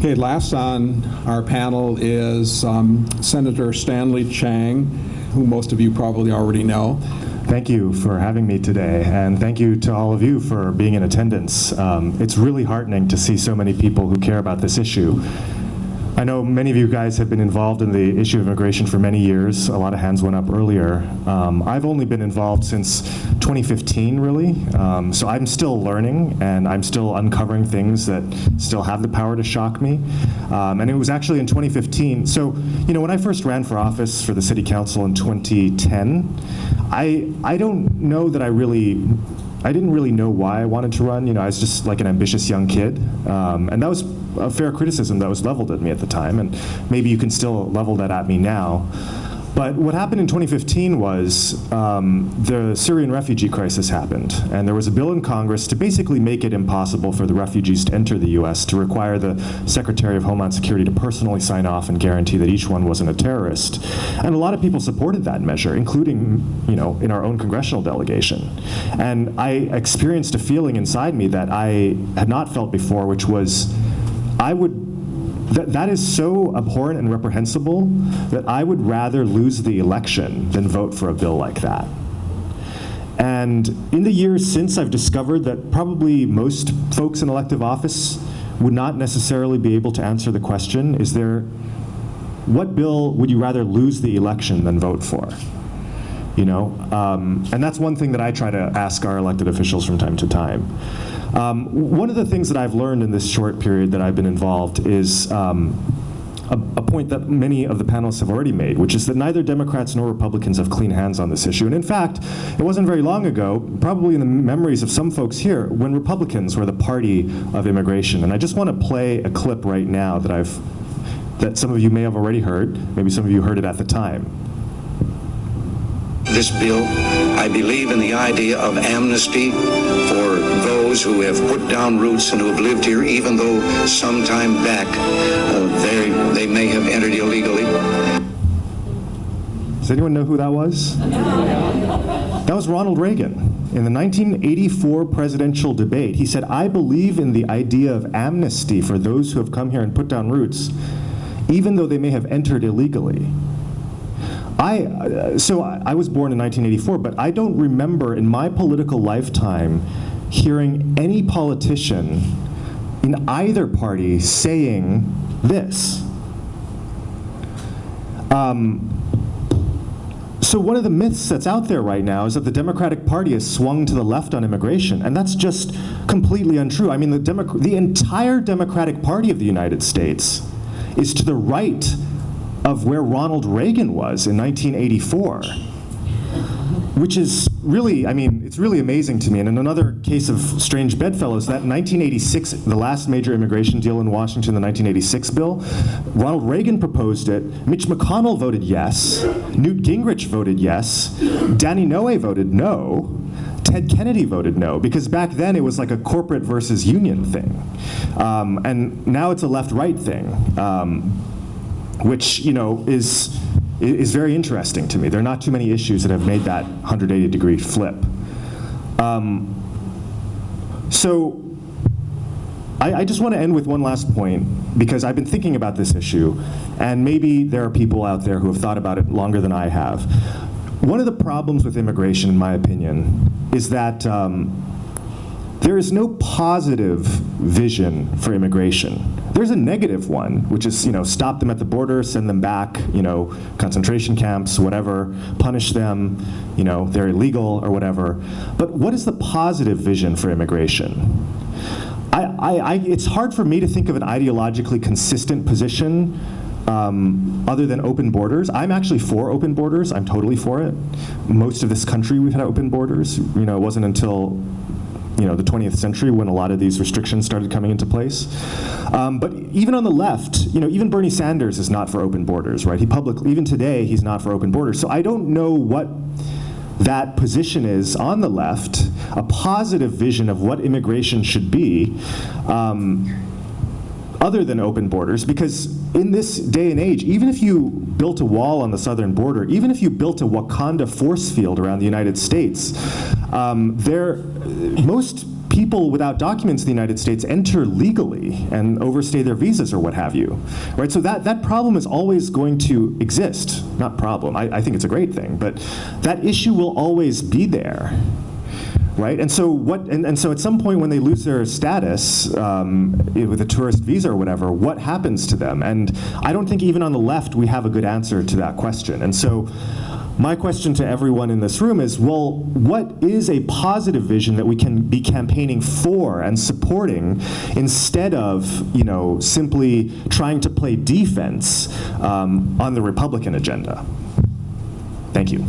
Okay, last on our panel is Senator Stanley Chang, who most of you probably already know. Thank you for having me today, and thank you to all of you for being in attendance. It's really heartening to see so many people who care about this issue. I know many of you guys have been involved in the issue of immigration for many years. A lot of hands went up earlier. I've only been involved since 2015, really. So I'm still learning, and I'm still uncovering things that still have the power to shock me. And it was actually in 2015. So, you know, when I first ran for office for the city council in 2010, I don't know that I didn't really know why I wanted to run. You know, I was just like an ambitious young kid. And that was a fair criticism that was leveled at me at the time, and maybe you can still level that at me now. But what happened in 2015 was the Syrian refugee crisis happened, and there was a bill in Congress to basically make it impossible for the refugees to enter the US, to require the Secretary of Homeland Security to personally sign off and guarantee that each one wasn't a terrorist. And a lot of people supported that measure, including, you know, in our own congressional delegation. And I experienced a feeling inside me that I had not felt before, which was that is so abhorrent and reprehensible that I would rather lose the election than vote for a bill like that. And in the years since, I've discovered that probably most folks in elective office would not necessarily be able to answer the question, what bill would you rather lose the election than vote for? You know, and that's one thing that I try to ask our elected officials from time to time. One of the things that I've learned in this short period that I've been involved is a point that many of the panelists have already made, which is that neither Democrats nor Republicans have clean hands on this issue. And in fact, it wasn't very long ago, probably in the memories of some folks here, when Republicans were the party of immigration. And I just want to play a clip right now that some of you may have already heard. Maybe some of you heard it at the time. This bill, I believe in the idea of amnesty for those who have put down roots and who have lived here, even though sometime back they may have entered illegally. Does anyone know who that was? That was Ronald Reagan. In the 1984 presidential debate, he said, "I believe in the idea of amnesty for those who have come here and put down roots, even though they may have entered illegally." So I was born in 1984, but I don't remember in my political lifetime hearing any politician in either party saying this. So one of the myths that's out there right now is that the Democratic Party has swung to the left on immigration, and that's just completely untrue. I mean, the entire Democratic Party of the United States is to the right of where Ronald Reagan was in 1984, which is really, I mean, it's really amazing to me. And in another case of strange bedfellows, that 1986, the last major immigration deal in Washington, the 1986 bill, Ronald Reagan proposed it, Mitch McConnell voted yes, Newt Gingrich voted yes, Danny Noe voted no, Ted Kennedy voted no, because back then it was like a corporate versus union thing. And now it's a left-right thing. Which, you know, is very interesting to me. There are not too many issues that have made that 180-degree flip. So I just want to end with one last point, because I've been thinking about this issue, and maybe there are people out there who have thought about it longer than I have. One of the problems with immigration, in my opinion, is that there is no positive vision for immigration. There's a negative one, which is, you know, stop them at the border, send them back, you know, concentration camps, whatever, punish them, you know, they're illegal or whatever. But what is the positive vision for immigration? It's hard for me to think of an ideologically consistent position other than open borders. I'm actually for open borders. I'm totally for it. Most of this country we've had open borders. You know, it wasn't until the 20th century when a lot of these restrictions started coming into place. But even on the left, even Bernie Sanders is not for open borders, right? Even today, he's not for open borders. So I don't know what that position is on the left, a positive vision of what immigration should be, other than open borders, because in this day and age, even if you built a wall on the southern border, even if you built a Wakanda force field around the United States, most people without documents in the United States enter legally and overstay their visas or what have you, right? So that problem is always going to exist. Not problem, I think it's a great thing, but that issue will always be there. Right, and so so at some point when they lose their status with a tourist visa or whatever, what happens to them? And I don't think even on the left we have a good answer to that question. And so my question to everyone in this room is, well, what is a positive vision that we can be campaigning for and supporting instead of, simply trying to play defense on the Republican agenda? Thank you.